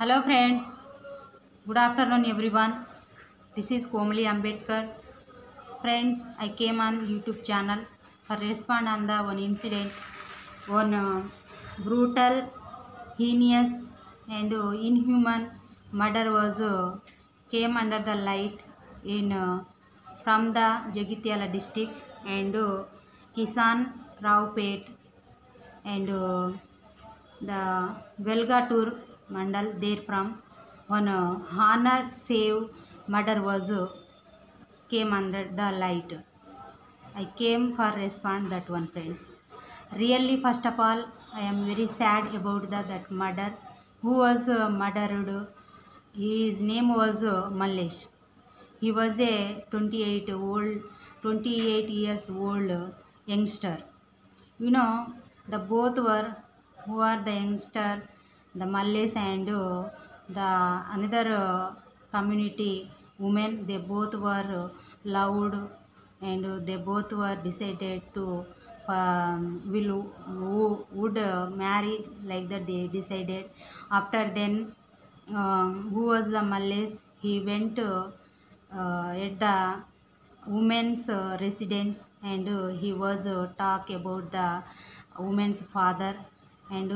Hello friends, good afternoon everyone. This is Komali Ambedkar. Friends, I came on YouTube channel for respond on the one incident, one brutal, heinous and inhuman murder was came under the light in from the Jagitiala district and Kisan Raupet and the Velgatur Mandal therefrom one honor save murder was came under the light. I came for respond that one friends. Really first of all I am very sad about that murder. Who was murdered? His name was Mallesh. He was a 28 years old youngster. You know, the both were who are the youngster, the Malays and the another community women. They both were loved and they both were decided to will who would marry like that. They decided. After then, who was the Malays? He went at the women's residence and he was talk about the woman's father and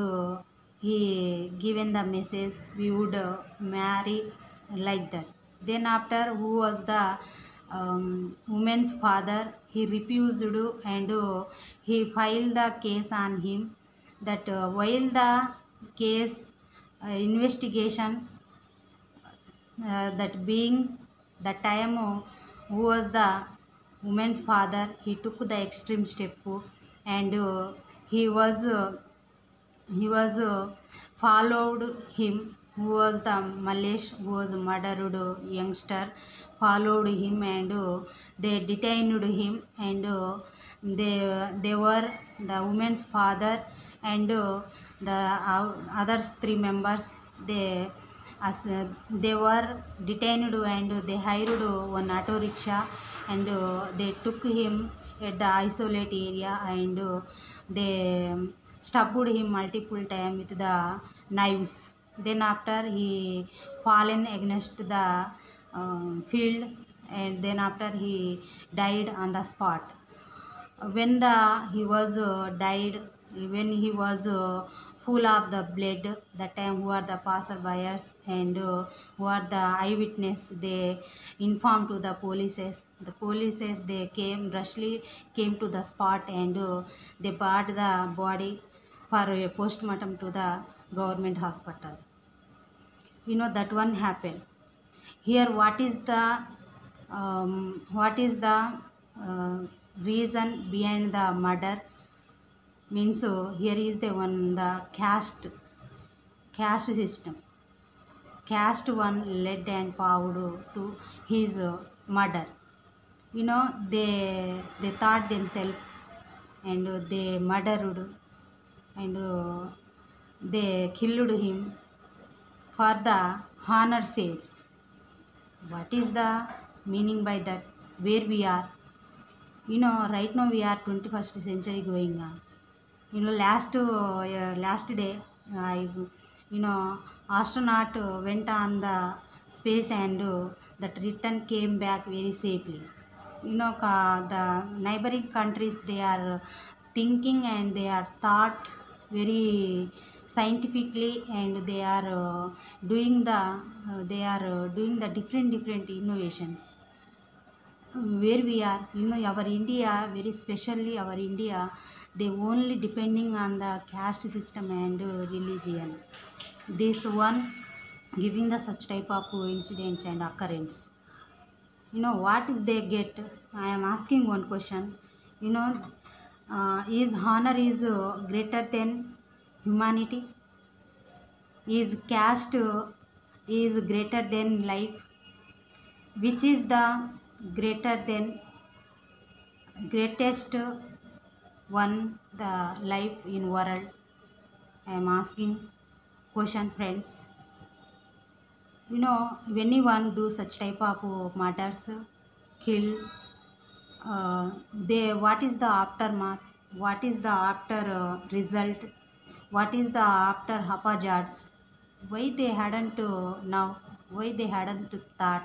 he given the message we would marry like that. Then after who was the woman's father, he refused and he filed the case on him that while the case investigation that being the time who was the woman's father, he took the extreme step and he was uh, he was followed him who was the Malesh who was murdered youngster followed him and they detained him and they were the woman's father and the others three members they as they were detained and they hired one auto rickshaw and they took him at the isolate area and they stabbed him multiple times with the knives. Then after he fallen against the field and then after he died on the spot. When the he was died, when he was full of the blood, that time who are the passerbyers and who are the eyewitness, they informed to the polices they came rushly came to the spot and they brought the body for a postmortem to the government hospital. You know that one happened here. What is the uh, reason behind the murder? Means here is the one the caste system. Caste one led and powered to his murder. You know, they thought themselves and they murdered and they killed him for the honor sake. What is the meaning by that? Where we are? You know, right now we are 21st century going on. You know, last day I you know astronaut went on the space and that return came back very safely. You know, the neighboring countries they are thinking and they are thought very scientifically and they are doing the different innovations. Where we are, you know, our India, very specially our India, they only depending on the caste system and religion. This one giving the such type of incidents and occurrence. You know what if they get? I am asking one question. You know, is honor is greater than humanity? Is caste is greater than life? Which is the greater than greatest one the life in world? I am asking question friends. You know, when anyone do such type of murders, kill, they what is the aftermath? What is the after result? What is the after hazards? Why they hadn't now? Why they hadn't thought?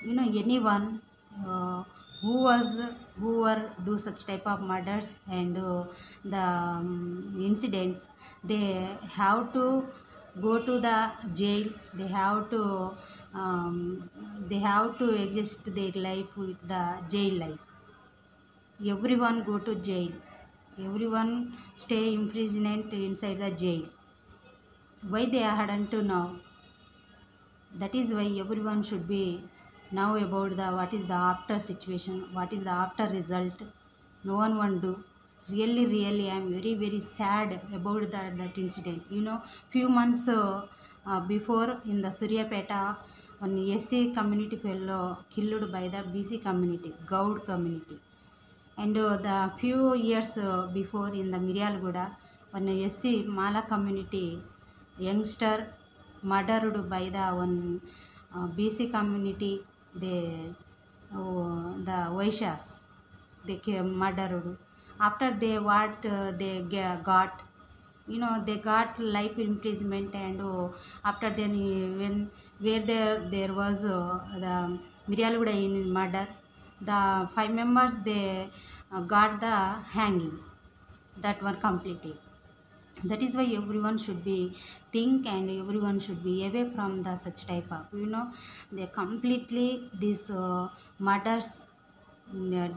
Anyone uh, who was who were do such type of murders and the incidents, they have to go to the jail. Um, they have to exist their life with the jail life. Everyone go to jail. Everyone stay imprisoned inside the jail. Why they hadn't to know? That is why everyone should be now about the what is the after situation, what is the after result. No one want to. Really I am very sad about that incident. Few months before, in the Suryapeta, one SC community fellow killed by the BC community, Gaud community. And the few years before, in the Miryalguda, one SC Mala community youngster murdered by the one BC community. They the Vaishyas, they murdered. After they what they got, they got life imprisonment. And after then, when where there was the Miryalguda in murder, the 5 members, they got the hanging. That were completed. That is why everyone should be think, and everyone should be away from the such type of, they completely this murders,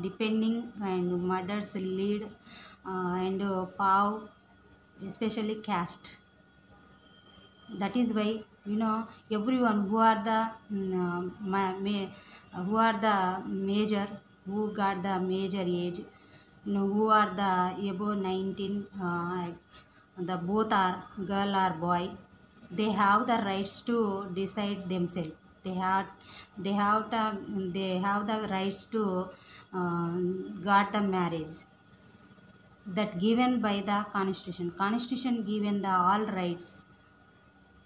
depending, and murders lead, and pow, especially caste. That is why, everyone who are the who are the major, who got the major age, who are the above 19, the both are girl or boy, they have the rights to decide themselves. They have the rights to got the marriage, that given by the constitution given the all rights.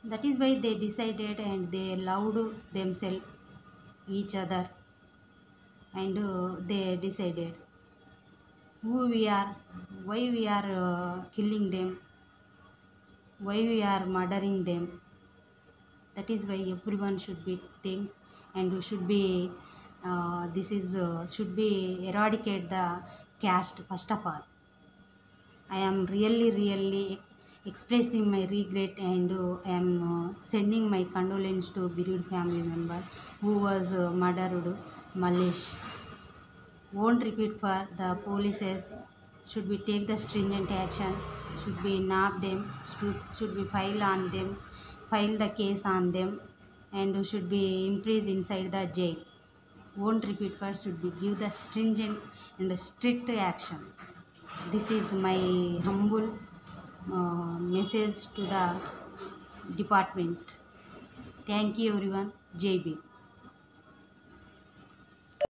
That is why they decided, and they loved themselves, each other. And they decided who we are, why we are killing them, why we are murdering them. That is why everyone should be think, and we should be this is should be eradicate the caste first of all. I am really expressing my regret, and I am sending my condolence to bereaved family member who was murdered, Malesh. Won't repeat for the policies. Should we take the stringent action? Should we nab them? Should we file the case on them, and should be imprisoned inside the jail? Won't repeat for, should be give the stringent and strict action. This is my humble message to the department. Thank you everyone. JB.